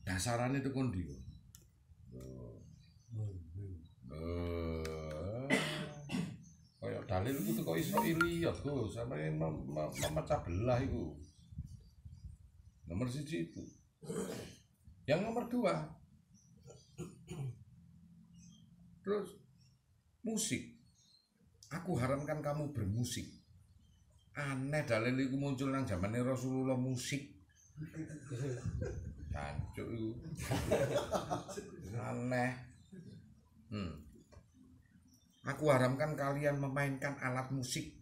Dasarane tekan ndi kok? Kayak dalil itu teko Israiliyat Gus, sampe memecah belah itu. Nomor 1 itu. Yang nomor 2, terus musik. Aku haramkan kamu bermusik. Aneh dalil itu muncul nang zamane Rasulullah musik. Jancuk itu. Aneh. Aku haramkan kalian memainkan alat musik.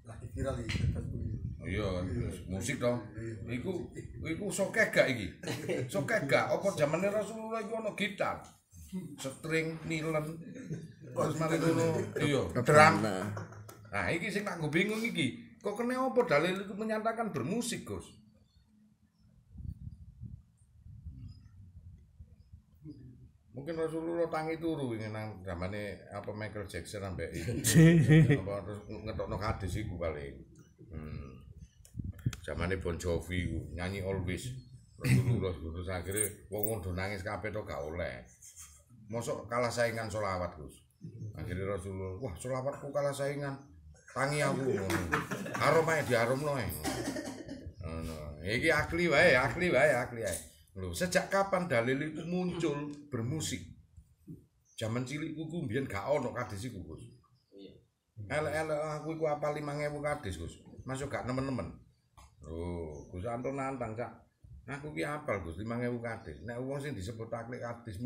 Lagi viral iki. Iya, musik dong. Iku sokeh gak iki? Sokeh gak? Apa zamane Rasulullah iku ono gitar, string, nilen, terus mari ngono. Iya, drum. Nah, iki sing tak nggo bingung iki. Kok kene apa dalil itu menyatakan bermusik, Gus? Mungkin Rasulullah tangi turu ingin nang zamane apa Michael Jackson ambek apa terus ngetokno hadis iku paling. Zamane Bon Jovi nyanyi Always. Rasulullah terus akhirnya wong do nangis kabeh to gak oleh. Mosok kalah saingan selawat, Gus. Akhirnya Rasulullah, wah selawatku kalah saingan. Tangi aku ngono. Arom ae diaromno ae. Ngono. Iki akli wae. Loh, sejak kapan dalil itu muncul bermusik? Zaman cilikku ku mbiyen gak ono hadis iku, Gus. Elek-elek aku iku apal 5.000 hadis, Gus. Masuk gak nemen-nemen. Loh, Gus Anton nantang, Cak. Aku ki apal, Gus, 5.000 hadis. Nek wong sing disebut taklid hadis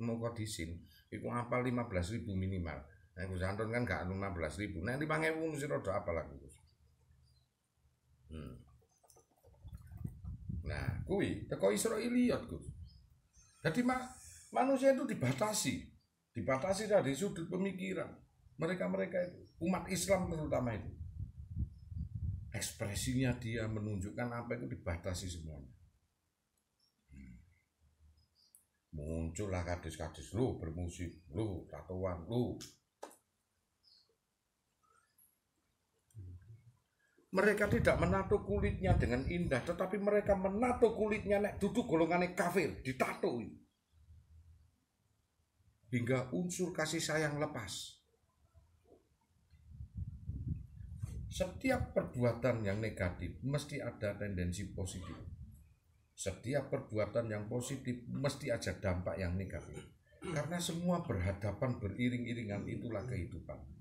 muqaddisin iku apal 15.000 minimal. Nek Gus Anton kan gak 15.000. Nek 5.000 mesti rada apal aku, Gus. Nah, kuwi teko Israiliyat, Gus. Jadi manusia itu dibatasi dari sudut pemikiran. Mereka itu, umat Islam terutama itu. Ekspresinya dia menunjukkan apa itu dibatasi semuanya. Muncullah kadis-kadis, lu bermusik, lu tatoan, lu. Mereka tidak menato kulitnya dengan indah, tetapi mereka menato kulitnya nek duduk golongannya kafir, ditato. Hingga unsur kasih sayang lepas. Setiap perbuatan yang negatif mesti ada tendensi positif. Setiap perbuatan yang positif mesti ada dampak yang negatif. Karena semua berhadapan beriring-iringan, itulah kehidupan.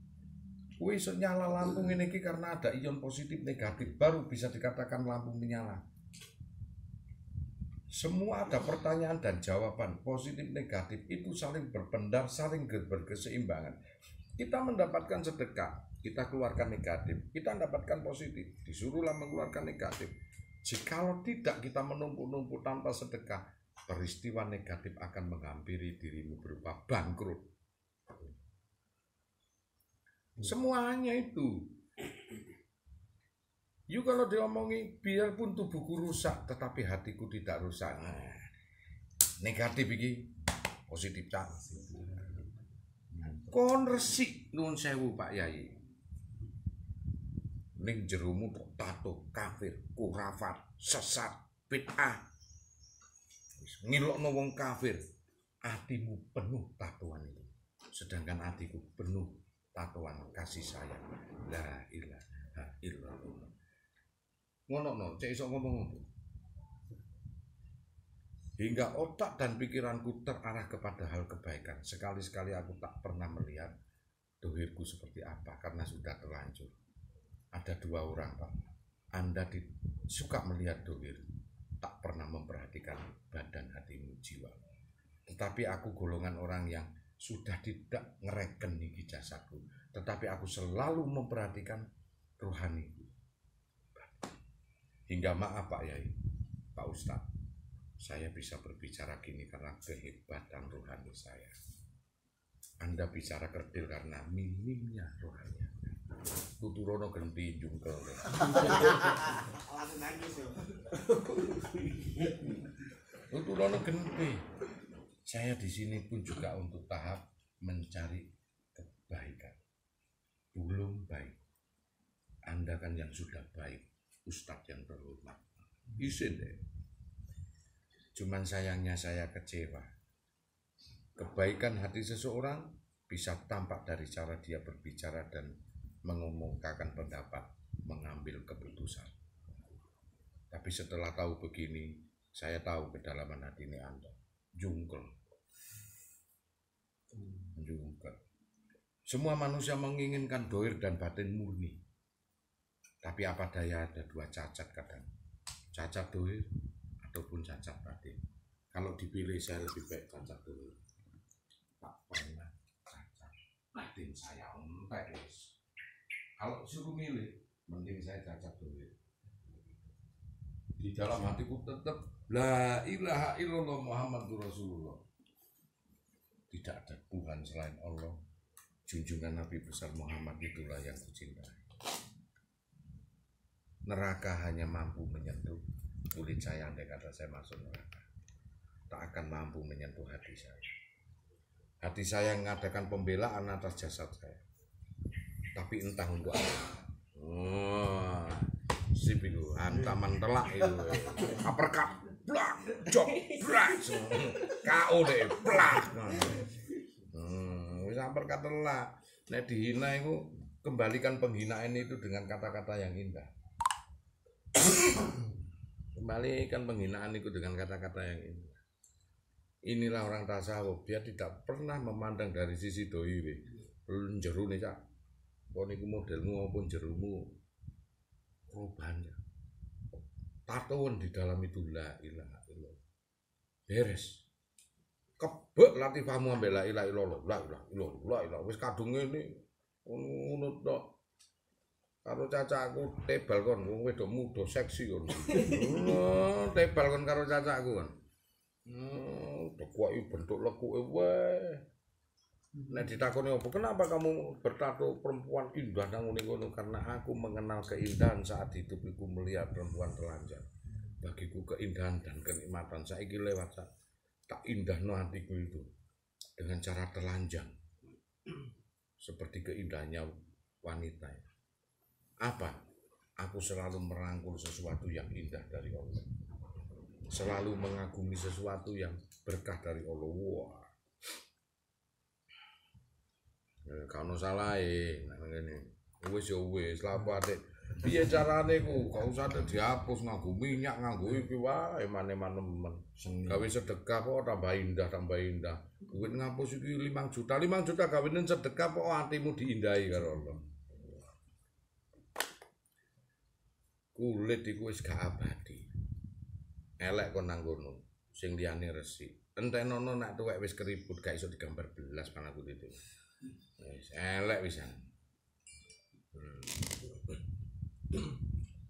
Kowe iso nyala lampu ngene iki karena ada ion positif negatif, baru bisa dikatakan lampu menyala. Semua ada pertanyaan dan jawaban, positif negatif itu saling berpendar, saling berkeseimbangan. Kita mendapatkan sedekah, kita keluarkan negatif, kita mendapatkan positif, disuruhlah mengeluarkan negatif. Jikalau tidak kita menumpuk-numpuk tanpa sedekah, peristiwa negatif akan menghampiri dirimu berupa bangkrut. Semuanya itu. You kalau diomongi biarpun tubuhku rusak tetapi hatiku tidak rusak. Negatif iki, positif Cak. Kon resik nuwun sewu Pak Yai. Ning jeromu tato kafir, kurafat, sesat, bid'ah. Ngilokno wong kafir, hatimu penuh tatoan itu. Sedangkan hatiku penuh tatoan kasih sayang. La ilaha illallah. Ngono cek iso ngomong. Hingga otak dan pikiranku terarah kepada hal kebaikan. Sekali-sekali aku tak pernah melihat dohirku seperti apa karena sudah terlanjur. Ada 2 orang, Pak. Anda suka melihat dohir, tak pernah memperhatikan badan, hatimu, jiwa. Tetapi aku golongan orang yang sudah tidak ngereken niki jasadku, tetapi aku selalu memperhatikan rohaniku. Hingga maaf Pak Yai, Pak Ustadz, saya bisa berbicara gini karena kehebatan rohani saya. Anda bicara kerdil karena minimnya rohani. Tuturono genti jungkel. Tuturono genti. Saya di sini pun juga untuk tahap mencari kebaikan. Belum baik. Anda kan yang sudah baik, Ustadz yang terhormat. Izin deh. Cuman sayangnya saya kecewa. Kebaikan hati seseorang bisa tampak dari cara dia berbicara dan mengumumkan pendapat, mengambil keputusan. Tapi setelah tahu begini, saya tahu kedalaman hati ini Anda. Jungkel. Semua manusia menginginkan dohir dan batin murni. Tapi apa daya, ada dua cacat kadang. Cacat dohir ataupun cacat batin. Kalau dipilih saya lebih baik cacat dohir. Tak pernah cacat batin saya entek. Kalau suruh milih, mending saya cacat dohir. Di dalam hatiku tetap la ilaha illallah Muhammadur Rasulullah. Tidak ada Tuhan selain Allah. Junjungan Nabi besar Muhammad itulah yang kucintai. Neraka hanya mampu menyentuh kulit saya andai kata saya masuk neraka. Tak akan mampu menyentuh hati saya. Hati saya mengadakan pembelaan atas jasad saya. Tapi entah untuk apa. Sip itu, hantaman telak itu. Uppercut, blak, jok, blak. KO deh, blak. Wis uppercut telak. Nek dihina itu, kembalikan penghinaan itu dengan kata-kata yang indah. Kembalikan penghinaan itu dengan kata-kata yang indah. Inilah orang tasawuf, dia tidak pernah memandang dari sisi dohiri. Jeru nih cak, kau niku modelmu maupun jerumu, perubahannya. Tatoan di dalam itu la ilaha illallah. Beres. Kebek latifahmu ambil la ilaha illallah, la ilaha illallah, la ilaha. Wis kadung ini, ngono tok. Karo cacakku tebal kon, wong wedok muda seksi kon. Tebal kon karo cacakku kon. Kuwi bentuk lekuke wae. Nek ditakoni apa, kenapa kamu bertato perempuan indah nang ngono? Karena aku mengenal keindahan saat hidupku melihat perempuan telanjang. Bagiku keindahan dan kenikmatan saiki lewat tak indahno hatiku itu dengan cara telanjang. Seperti keindahannya wanita. Apa? Aku selalu merangkul sesuatu yang indah dari Allah. Selalu mengagumi sesuatu yang berkah dari Allah. Wah. Kalau salah ngene. Wis yo wis lapate. Piye carane ku? Gak usah dihapus nganggo minyak nganggo iki wae eman-eman. Gawe sedekah kok tambah indah. Duit ngapus iki 5 juta. 5 juta gawenen sedekah kok atimu diindahi karo Allah. Kulit iku wis gak abadi. Elek kon nang kono. Sing liyane resik. Entenono nek tuwek wis keribut gak iso digambar belas panaku itu. Wis elek pisan.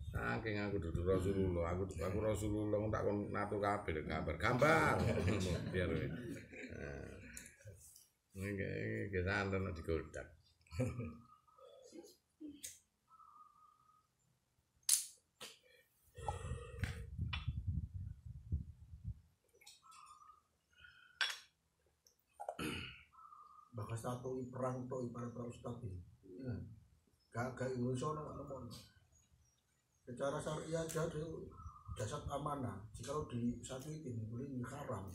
Saking aku dudu Rasulullah, aku Rasulullah tak kon natu kabeh gambar. Biar wis. Nggih santen digodak. Bakas tato perang to para ustad ini. Gak Indonesia nomor. Secara syariah jadi jasad amanah. Jika lo disakitin boleh haram.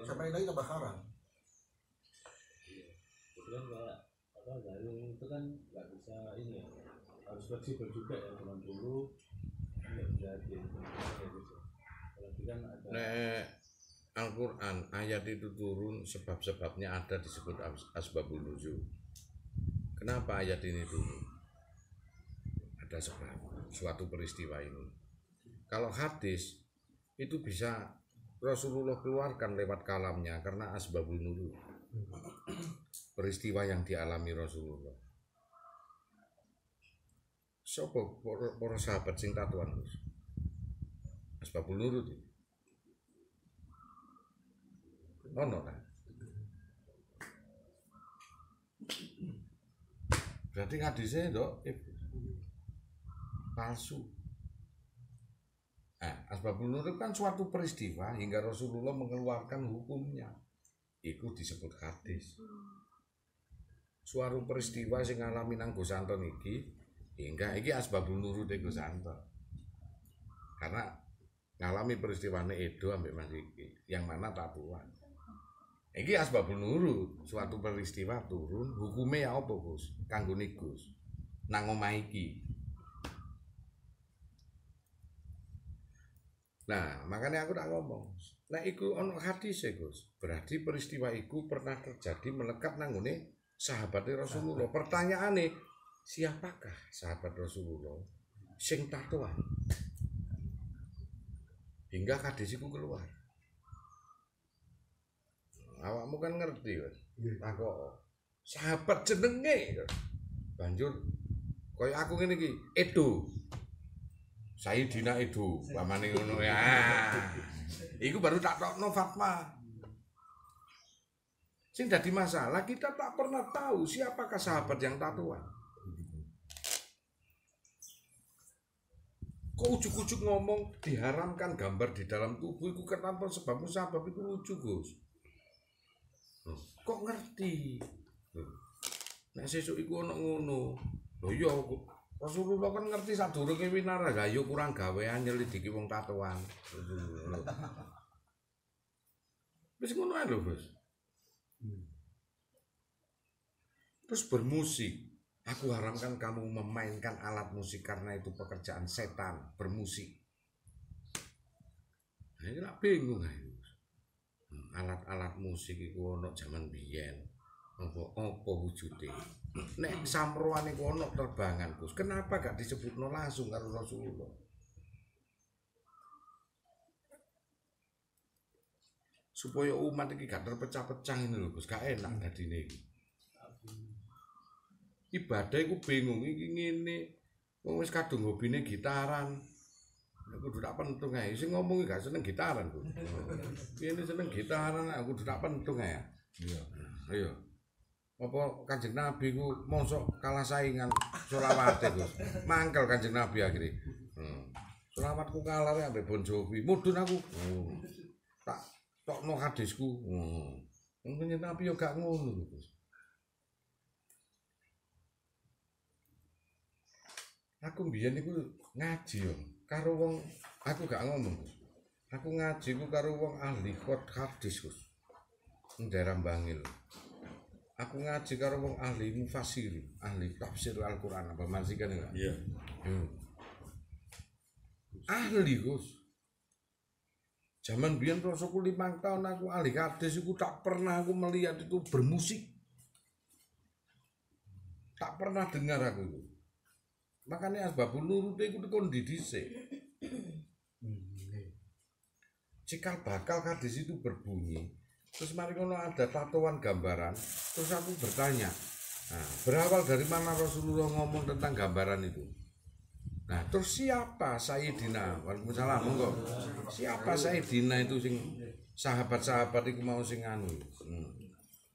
Sampai lagi tambah haram. Kemudian kayak apa gayung itu kan nggak bisa ini ya, harus fleksibel juga ya, zaman dulu nggak bisa gitu. Apalagi kan ada. Al-Quran ayat itu turun sebab-sebabnya ada disebut asbabun nuzul. Kenapa ayat ini turun? Ada sebab, suatu peristiwa ini. Kalau hadis itu bisa Rasulullah keluarkan lewat kalamnya karena asbabun nuzul. Peristiwa yang dialami Rasulullah. Sopo para sahabat sing tatuan asbabun nuzul. Ono kan? Berarti hadisnya dok palsu. Asbabun nuzul kan suatu peristiwa hingga Rasulullah mengeluarkan hukumnya. Itu disebut hadis. Suatu peristiwa sing ngalami nang Gusanton iki hingga iki asbabun nuzul Gusanton. Karena ngalami peristiwane Edo ambek Mas iki, yang mana tatuan. Iki asbabun nurut, suatu peristiwa turun, hukumnya ya apa Gus? Kanggo Gus. Nang omah iki. Nah, makanya aku tak ngomong. Nah, iku ono hadis Gus. Berarti peristiwa iku pernah terjadi melekat nang ngene sahabat Rasulullah. Pertanyaane, siapakah sahabat Rasulullah sing tatuan? Hingga hadis iku keluar. Awakmu kan ngerti kan? Takok sahabat jenenge. Banjur koyo aku ngene iki, Edo. Sayyidina Edo, pamane ngono ya. Iku baru tak tokno fatwa. Sing dadi masalah kita tak pernah tahu siapakah sahabat yang tatuan. Kok ujuk-ujuk ngomong diharamkan gambar di dalam tubuh itu kenapa sebab musabab itu lucu Gus. Kok ngerti? Nek sesuk iku ono ngono. Lho iya Rasulullah kan ngerti sadurunge winara gayo kurang gawean nyelidiki wong tatuan. Wis ngono ae lho, Gus. Terus bermusik. Aku haramkan kamu memainkan alat musik karena itu pekerjaan setan, bermusik. Nah, ini nak bingung ae. Alat-alat musik iku ono jaman biyen. Apa wujude? Nek samroan iku ono terbangan, Gus. Kenapa gak disebutno langsung karo Rasulullah? Supaya umat iki gak terpecah-pecah ini lho, Gus. Gak enak dadine iki. Ibadah iku bingung iki ngene. Wong wis kadung hobine gitaran. Aku kudu tak pentung ae. Sing ngomong gak seneng gitaran, Gus. Kene seneng gitaran, aku kudu tak pentung ae. Iya. Ayo. Apa Kanjeng Nabi ku mosok kalah saingan selawate, Gus. Mangkel Kanjeng Nabi akhire. Selawatku kalah ambek Bon Jovi. Mudun aku. Tak tokno hadisku. Kanjeng Nabi yo gak ngono, Gus. Aku mbiyen iku ngaji yo karo wong, aku gak ngomong. Aku ngaji ku karo wong ahli hadis, Gus. Ning daerah Bangil. Aku ngaji karo wong ahli mufassir, ahli tafsir Al-Qur'an apa mansikan enggak? Iya. Ahli, Gus. Zaman biyen rasaku 5 tahun aku ahli hadis iku tak pernah aku melihat itu bermusik. Tak pernah dengar aku itu. Makanya asbabun nurut itu kon didhisik. Cikal bakal hadis itu berbunyi. Terus mari ngono ada tatoan gambaran. Terus aku bertanya, nah, berawal dari mana Rasulullah ngomong tentang gambaran itu? Nah, terus siapa Sayyidina? Waalaikumsalam, monggo. Siapa Sayyidina itu sing sahabat-sahabat itu mau sing anu?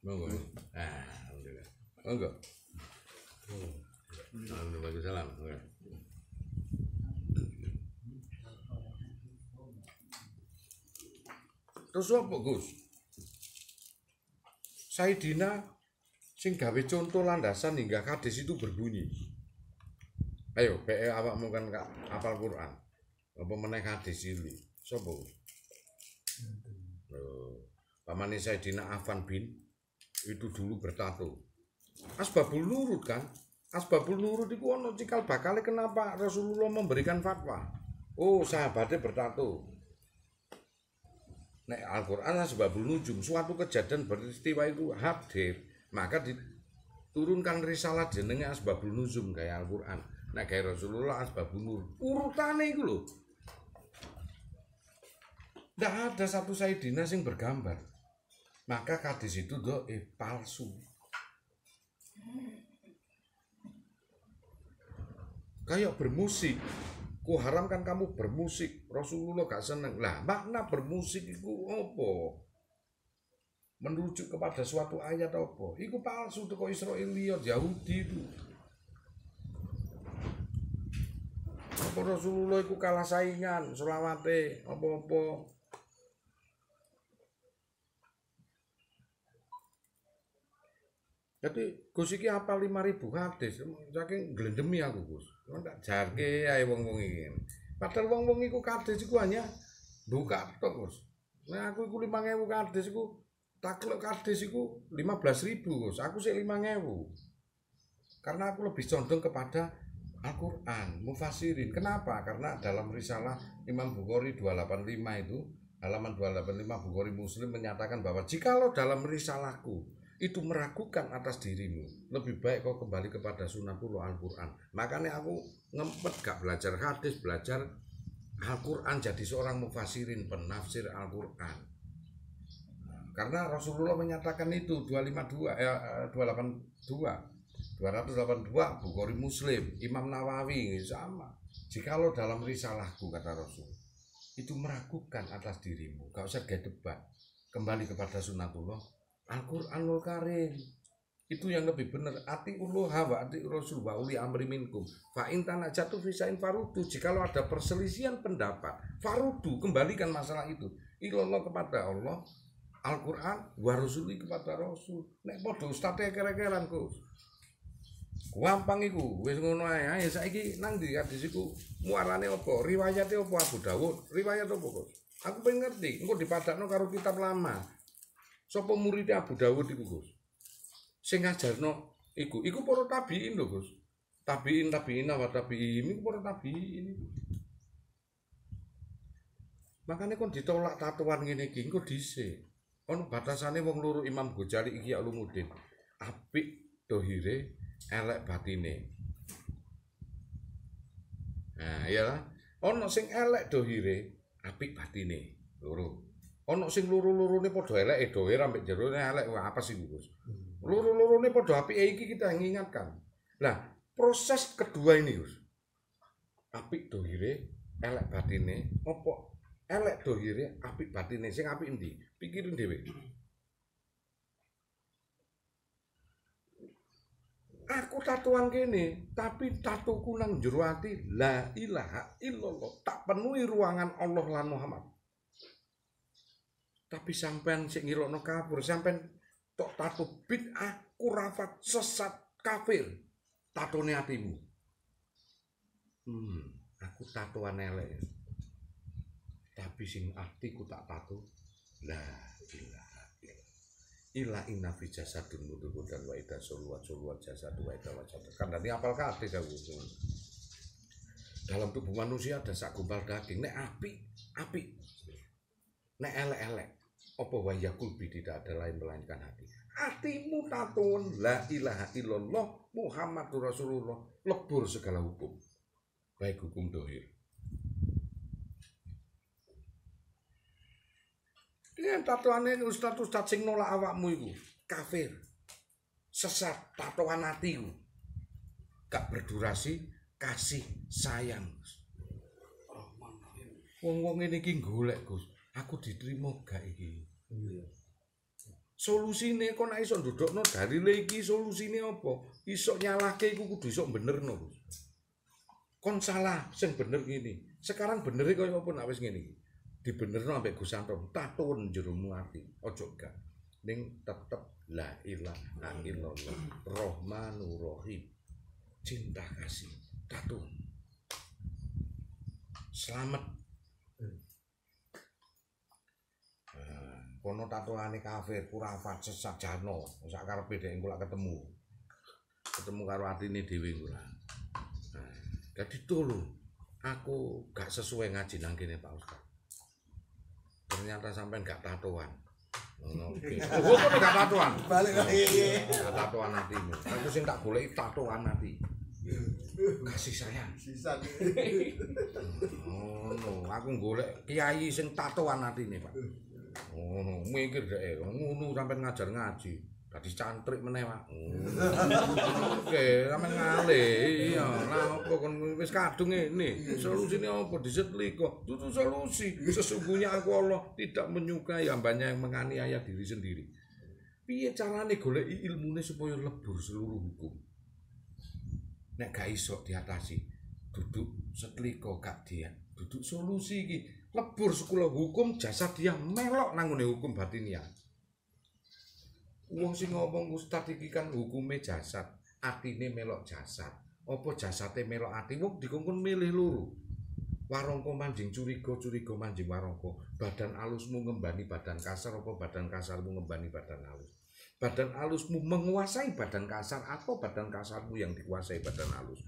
Monggo. Nah, alhamdulillah. Monggo. Waalaikumsalam. Terus apa, Gus? Sayyidina sing gawe contoh landasan hingga hadis itu berbunyi. Ayo, PE awakmu kan gak hafal Quran. Apa meneh hadis ini? Sopo? Pamane Sayyidina Affan bin itu dulu bertato. Asbabul nurut kan? Asbabul nurut itu ono cikal bakale kenapa Rasulullah memberikan fatwa. Oh, sahabatnya bertato. Nek Al-Qur'an asbabul nujum, suatu kejadian peristiwa itu hadir, maka diturunkan risalah jenenge asbabul nuzum kayak Al-Qur'an. Nek kayak Rasulullah asbabul nur. Urutane iku lho. Ndak ada satu Sayyidina sing bergambar. Maka hadis itu palsu. Kayak bermusik, ku haramkan kamu bermusik. Rasulullah gak seneng. Lah makna bermusik itu apa? Merujuk kepada suatu ayat apa? Iku palsu teko Israiliyat Yahudi itu. Apa Rasulullah iku kalah saingan selawate apa-apa? Jadi Gus iki hafal 5.000 hadis, saking glendemi aku, Gus. Tak jarke ae wong-wong iki. Padahal wong-wong iku hadis iku hanya Buka tok, Gus. Nah aku iku 5.000 kades iku takluk kades iku 15.000, Gus. Aku sik 5.000. Karena aku lebih condong kepada Al-Qur'an, mufassirin. Kenapa? Karena dalam risalah Imam Bukhari 285 itu, halaman 285 Bukhari Muslim menyatakan bahwa jikalau dalam risalahku itu meragukan atas dirimu, lebih baik kau kembali kepada sunatullah Al-Qur'an. Makanya aku ngempet gak belajar hadis, belajar Al-Qur'an, jadi seorang mufassirin, penafsir Al-Qur'an. Karena Rasulullah menyatakan itu 282 Bukhari Muslim, Imam Nawawi sama. Jikalau dalam risalahku, kata Rasul, itu meragukan atas dirimu, gak usah gaya debat, kembali kepada sunatullah Al-Qur'anul Karim. Itu yang lebih benar. Atiullah wa ati Rasul wa uli amri minkum. Fa in tanajatu fi sa'in farudu. Jikalau ada perselisihan pendapat, farudu, kembalikan masalah itu ilallah, kepada Allah, Al-Qur'an, wa rasuli, kepada Rasul. Nek padha ustate kere-keran kok. Gampang iku, wis ngono ae. Ayo saiki nang ndi hadis iku muarane apa? Riwayate apa? Abu Dawud. Riwayat apa kok? Aku pengen ngerti. Engko dipadakno karo kitab lama. Sapa murid Abu Dawud iku, Gus? Sing ngajarno iku para tabiin lho, Gus. Tabiin wa tabiin iku para tabiin. Makane kon ditolak tatuan ngene iki engko dhisik. Ono batasane wong loro Imam Ghazali iki Ulumuddin. Apik dohire, elek batine. Nah, iya. Ono sing elek dohire, apik batine. Loro. Ono sing loro-lorone padha eleke dohir ambek jero elek apa sih, Gus? Loro-lorone padha apike iki kita ingatkan. Lah, proses kedua ini, Gus. Apik dohire, elek batine, opo elek dohire, apik batine, sing apik endi? Pikirin dhewe. Aku tatuan kene, tapi tatuku nang jero ati la ilaha illallah, tak penuhi ruangan Allah lan Muhammad. Tapi sampean sik ngirokno kafir, sampean tok tato bid'ah, kurafat, sesat, kafir. Tatone atimu. Aku tatoan elek. Tapi sing atiku tak tato la ilaha illa inna fi jasadun mudghatan wa idza sulwat jasadu wa idza wajad. Kan tadi apal kadhe aku. Dalam tubuh manusia ada sagumpal daging. Nek api. Nek elek. Apa waya kulbi, tidak ada lain melainkan hati. Hatimu tatuan la ilaha illallah Muhammadur Rasulullah, lebur segala hukum, baik hukum dohir. Dengan tatuannya ustad sing nolak awakmu iku kafir, sesat, tatuan hatiku gak berdurasi kasih sayang. Wong-wong ini iki golek, Gus. Aku diterima gak iki? Solusine kok nek iso ndudukno dalile iki, solusine apa? Iso nyalahke iku kudu iso benerno, Gus. Kon salah sing bener ngene. Sekarang benere kaya apa nek wis ngene iki? Dibenerno ambek Gus Anton, tatun jeromu ati. Ojo gak. Ning tetep la ilaha illallah Rahmanur Rahim. Cinta kasih, tatun. Selamat. Kono tatuane kafir, kurafat, sesat, jano, sak karepe dhek engko lak ketemu karo atine dhewe engko lah. Dadi tulu aku gak sesuai ngaji nang kene Pak Ustaz. Ternyata sampean gak tatoan. Ngono oke. Oh, kok gak tatoan? Balik lagi. Gak tatoan atimu. Aku sing tak goleki tatoan ati. Kasih sayang. Sisa. Oh, no, aku golek kiai sing tatoan atine, Pak. Oh, mikir dhek ngono sampean ngajar ngaji. Dadi cantrik meneh, Pak. Oke, sampean ngalih. Iya, lah apa kon wis kadung ngene. Solusine apa? Disetlika. Itu solusi. Sesungguhnya aku Allah tidak menyukai hambanya yang menganiaya diri sendiri. Piye carane goleki ilmune supaya lebur seluruh hukum? Nek gak iso diatasi, duduk setlika gak dia. Duduk solusi iki. Lebur sekolah hukum jasad dia melok nangune hukum batiniah. Wong sing ngomong ustad iki kan hukume jasad, atine melok jasad. Apa jasate melok ati? Wong dikongkon milih loro. Warangka manjing curiga, curiga manjing warangka. Badan alusmu ngembani badan kasar apa badan kasarmu ngembani badan alus? Badan alusmu menguasai badan kasar atau badan kasarmu yang dikuasai badan alus?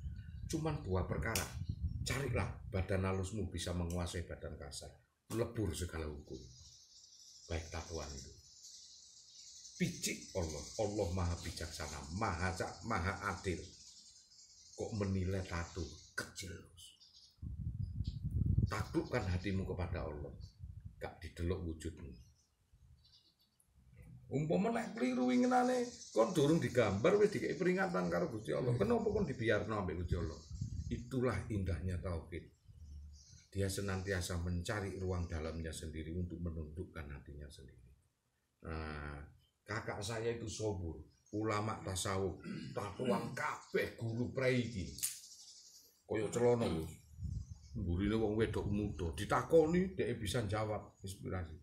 Cuman dua perkara. Carilah badan alusmu bisa menguasai badan kasar. Lebur segala hukum. Baik tatuan itu. Picik Allah. Allah maha bijaksana, maha adil. Kok menilai tato kecil? Taklukkan hatimu kepada Allah, gak didelok wujudmu. Umpama nek kliru winginane kon durung digambar wis dikei peringatan karo Gusti Allah. Kenapa kon dibiarno ambek Gusti Allah? Itulah indahnya tauhid. Dia senantiasa mencari ruang dalamnya sendiri untuk menundukkan hatinya sendiri. Nah, kakak saya itu sobur, ulama tasawuf, tatuan kabeh guru preiki. Koyo celana lho. Mburine wong wedok muda ditakoni dhek bisa jawab inspirasi.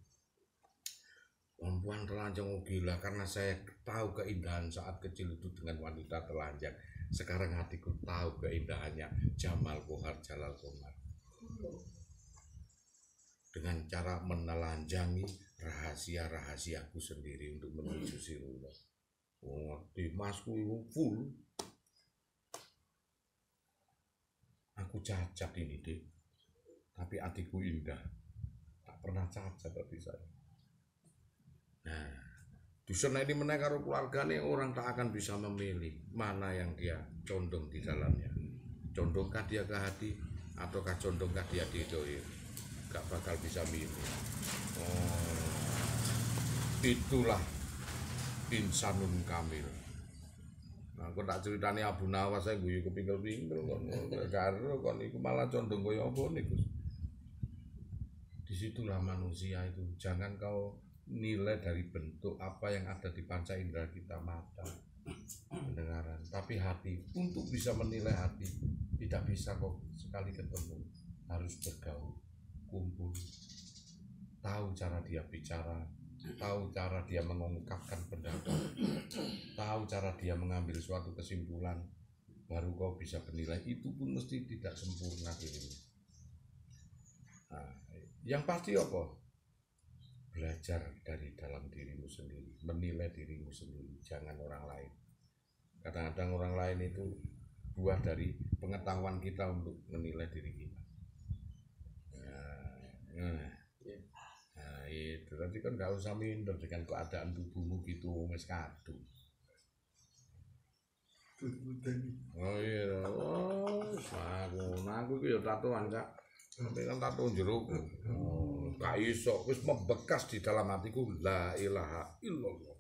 Perempuan telanjang gila karena saya tahu keindahan saat kecil itu dengan wanita telanjang. Sekarang hatiku tahu keindahannya Jamal Kohar Jalal Komar. Dengan cara menelanjangi rahasia-rahasiaku sendiri untuk menuju sirullah. Ngerti masku full. Aku cacat ini deh, tapi hatiku indah. Tak pernah cacat hati saya. Nah, dusun ini menaik karo keluarganya orang tak akan bisa memilih mana yang dia condong di dalamnya. Condongkah dia ke hati ataukah condongkah dia di dohir? Gak bakal bisa milih. Itulah insanun kamil. Nah, aku tak ceritani Abu Nawas saya guyu kepingkel-pingkel kon karo kon iku malah condong kaya apa niku. Disitulah manusia itu. Jangan kau nilai dari bentuk apa yang ada di panca indera kita, mata, pendengaran, tapi hati. Untuk bisa menilai hati tidak bisa kok sekali ketemu, harus bergaul, kumpul, tahu cara dia bicara, tahu cara dia mengungkapkan pendapat, tahu cara dia mengambil suatu kesimpulan, baru kau bisa menilai. Itu pun mesti tidak sempurna ini. Nah, yang pasti apa? Belajar dari dalam dirimu sendiri, menilai dirimu sendiri, jangan orang lain. Kadang-kadang orang lain itu buah dari pengetahuan kita untuk menilai diri kita. Nah, itu nanti kan gak usah minder dengan keadaan tubuhmu gitu, wis kadu. Oh iya, aku iki ya tatoan Kak. Tapi kan tato jeruk. Gak iso, wis membekas di dalam hatiku la ilaha illallah.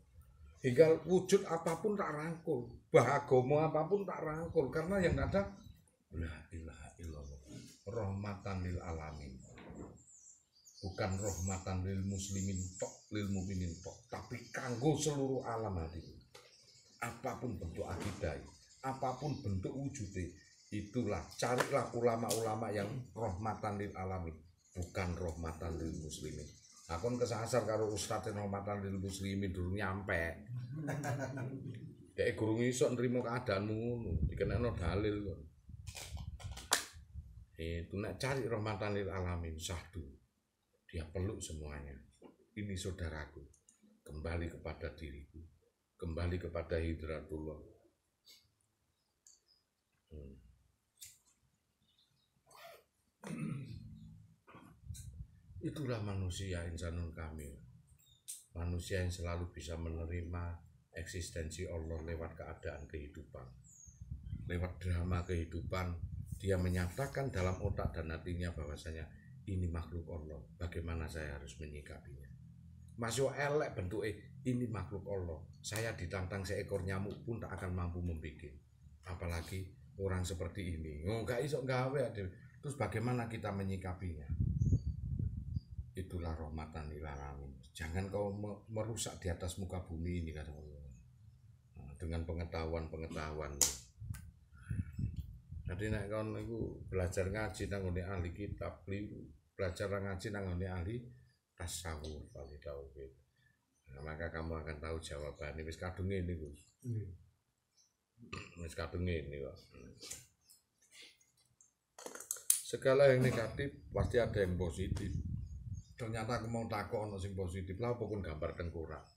Hingga wujud apapun tak rangkul, bahagama apapun tak rangkul, karena yang ada la ilaha illallah. Rahmatan lil alamin. Bukan rahmatan lil muslimin tok, lil mukminin tok, tapi kanggo seluruh alam hatiku. Apapun bentuk akidah, apapun bentuk wujudnya, itulah carilah ulama-ulama yang rahmatan lil alamin, bukan rahmatan lil muslimin. Aku kesasar karo ustadz rahmatan lil muslimin dulu nyampe. Dek guru iso nrimo keadaanmu ngono, dikenekno dalil kok. Itu nek cari rahmatan lil alamin sahdu. Dia peluk semuanya. Ini saudaraku. Kembali kepada diriku. Kembali kepada hidratullah. Itulah manusia insanun kamil. Manusia yang selalu bisa menerima eksistensi Allah lewat keadaan kehidupan. Lewat drama kehidupan, dia menyatakan dalam otak dan hatinya bahwasanya ini makhluk Allah, bagaimana saya harus menyikapinya. Masih elek bentuknya, ini makhluk Allah. Saya ditantang seekor nyamuk pun tak akan mampu membikin. Apalagi orang seperti ini. Oh, gak iso gawe. Terus bagaimana kita menyikapinya? Itulah rahmatan lil alamin. Jangan kau merusak di atas muka bumi ini kata Allah. Dengan pengetahuan. Jadi nek kon niku belajar ngaji nang ngene ahli kitab, belajar ngaji nang ngene ahli tasawuf, ahli tauhid. Nah, maka kamu akan tahu jawabannya. Wis kadung ngene Gus. Wis kadung ngene kok. segala yang negatif pasti ada yang positif. Ternyata aku mau takut ono sing positif lah, pokoknya gambar tengkorak.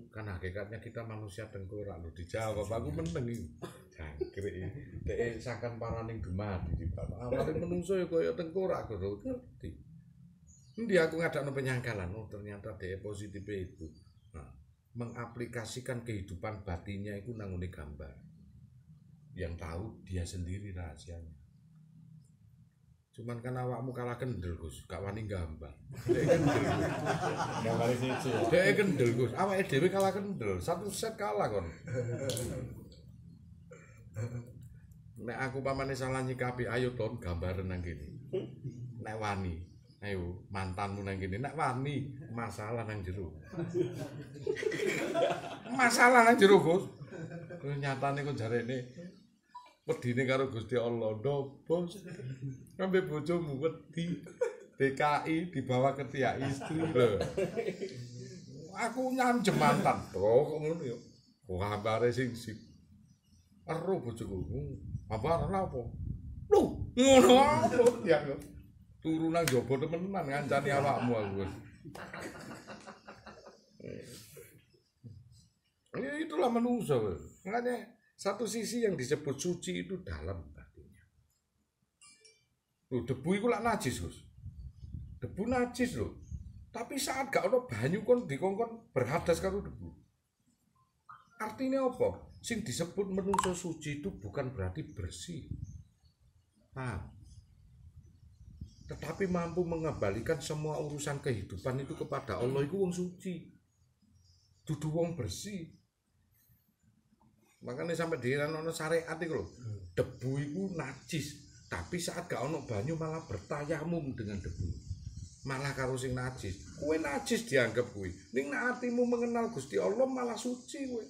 Kan hakikatnya kita manusia tengkorak lho, dijawab aku meneng iki. Jangkrik iki. Dek sakan paraning dumadi di bapak. Awale menungso ya kaya tengkorak kok ngerti. Endi aku ngadakno penyangkalan, oh ternyata dek positif itu. Nah, mengaplikasikan kehidupan batinnya itu nangune gambar. Yang tahu dia sendiri rahasianya. Cuman kan awakmu kalah kendel Gus, gak wani gambar. Dek kendel. Gambar siji. Dek kendel Gus, awake dhewe kalah kendel. Satu set kalah kon. Nek aku pamane salah nyikapi, ayo ton gambaran nang kene. Nek wani, ayo mantanmu nang kene. Nek wani, masalah nang jero. Masalah nang jero Gus. Nyatane kok jarene wedine karo Gusti Allah ndobo sampe bojomu wedi DKI dibawa ke tiak istri lho. Aku nyanjem mantan kok ngono ya. Kabare sing sip. Ero bojoku. Apa apa? Lho, ngono apa ya kok. Turu nang jaba temenan ngancani awakmu aku. Ya itulah manusia. Makanya satu sisi yang disebut suci itu dalam batinnya. Loh, debu itu lah najis, Gus. Debu najis loh. Tapi saat gak ono banyu kon dikongkon berhadas karo debu. Artinya apa? Sing disebut manusia suci itu bukan berarti bersih. Nah, tetapi mampu mengembalikan semua urusan kehidupan itu kepada Allah itu wong suci. Dudu wong bersih. Makanya sampai di ono syariat itu loh, debu itu najis, tapi saat gak ono banyu malah bertayamum dengan debu, malah karo sing najis, kue najis dianggap kue, ning hatimu mengenal Gusti Allah malah suci kue.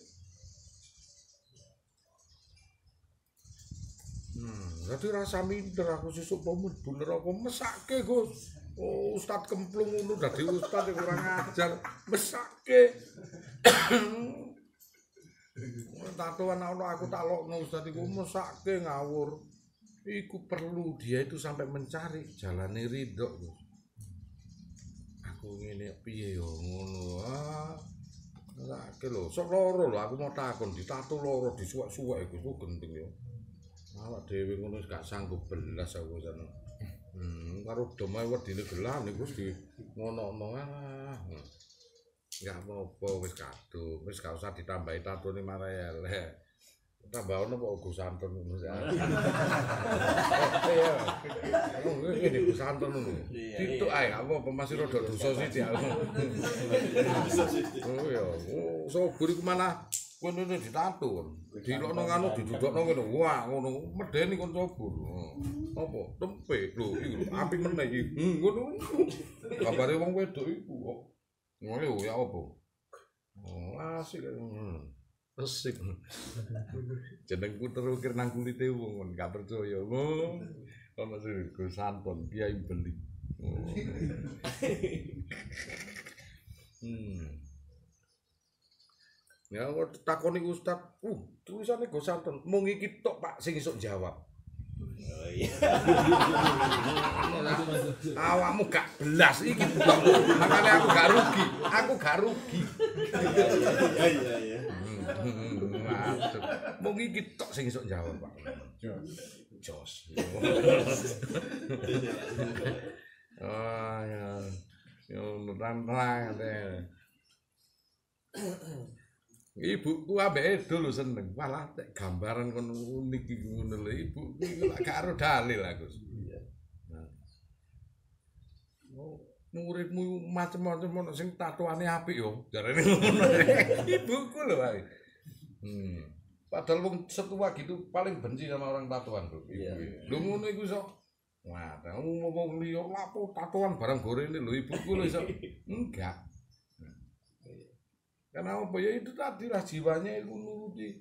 Jadi rasa minder aku sesuk pomo bener apa mesake Gus. Oh, Ustad kemplung ngono dadi ustad kurang ajar, mesake. Tatoan aku tak lokno Ustaz iku mesake ngawur. Iku perlu dia itu sampai mencari jalane ridho. Aku ngene piye yo ngono. Mesake lho, sok loro lho aku mau takon ditato loro disuwek-suwek iku gendeng yo. Awak dhewe ngono gak sanggup belas aku sana. Karo domae wedine gelah niku di ngono-ngono Enggak apa-apa wis kadung, wis gak usah ditambahi tatone marah elek. Tambah ono kok Gus Santon ngono ya. Iya. Ini Gus Santon ngono. Dituk ae gak apa-apa masih rada dosa sithik aku. Oh ya, sobur iku mana kono ditato. Dilokno ngono didudukno ngono. Wah, ngono medeni kon sobur. Apa? Tempe lho iki apik meneh iki. Ngono. Kabare wong wedok iku kok. Ngono ya apa? Oh, asik. Asik. Jenengku terukir nang kulite wong gak percaya. Ono sing Gus Santon Kiai Beli. Ya takoni Ustaz, tulisane Gus Santon, mung iki tok Pak sing iso jawab. Oh iya. Awakmu gak belas iki tok. Makane aku gak rugi. Iya iya. Mung iki tok sing iso jawab, Pak. Jos. Oh ya. Yo nang-nang Ibuku ambek dulu seneng, malah tek gambaran kon unik iki ngono lho. Ibuku iki gak karo dalil aku. Iya. Nah. Oh, muridmu macam-macam ono sing tatoane apik yo, jarene ngono. Ibuku lho wae. Padahal wong setua gitu paling benci sama orang tatoan, Bro. Iya. Lho ngono iku iso. Wah, wong liya lapo tatoan barang gorene lho ibuku lho iso. Enggak. Karena apa ya itu tadi lah jiwanya itu nuruti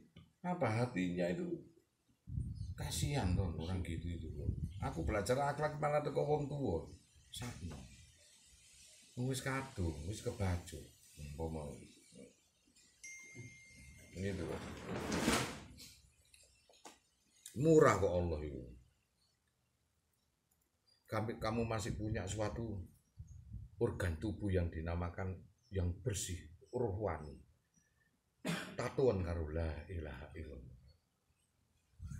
apa hatinya itu kasihan tuh orang gitu itu. Aku belajar akhlak malah teko wong tua. Sakno. Wis kadung, wis kebacut. Umpama ini tuh. Murah kok Allah itu. kamu masih punya suatu organ tubuh yang dinamakan yang bersih, rohani. Tatuan karo la ilaha illallah.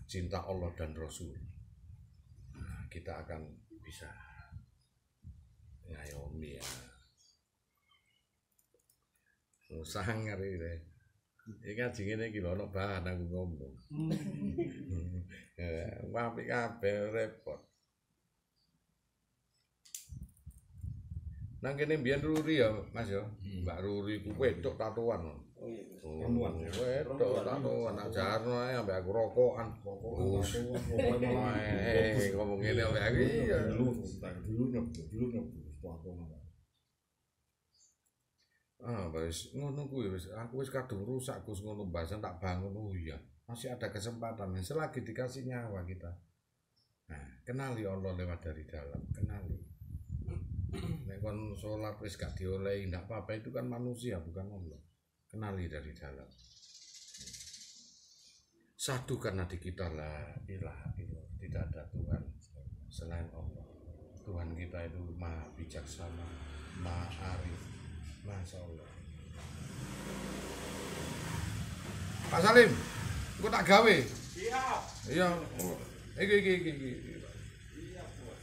Cinta Allah dan Rasul. Nah, kita akan bisa ngayomi ya. Sangar iki. Iki ngaji ngene iki lho ana bahan aku ngomong. Apik kabeh repot. Nang kene mbiyen Ruri ya, Mas ya. Mbak Ruri ku wedok tatoan. Oh iya. Perempuan wedok tatoan, nak jarno ae ambek aku rokokan. Ngomong ngene ambek aku iya. Wis ngono kuwi wis aku wis kadung rusak Gus ngono bahasan tak bangun. Oh iya, masih ada kesempatan selagi dikasih nyawa kita. Nah, kenali Allah lewat dari dalam, kenali. Nek kon salat wis gak diolehi ndak apa-apa, itu kan manusia bukan Allah. Kenali dari dalam. Satukan hati kita la ilaha illallah, tidak ada Tuhan selain Allah. Tuhan kita itu maha bijaksana, maha arif. Masya Allah. Pak Salim, engko tak gawe. Siap. Iya. Iki. Siap, Bos.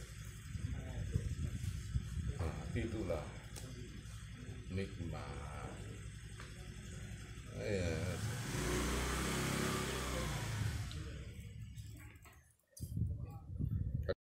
Itulah nikmat.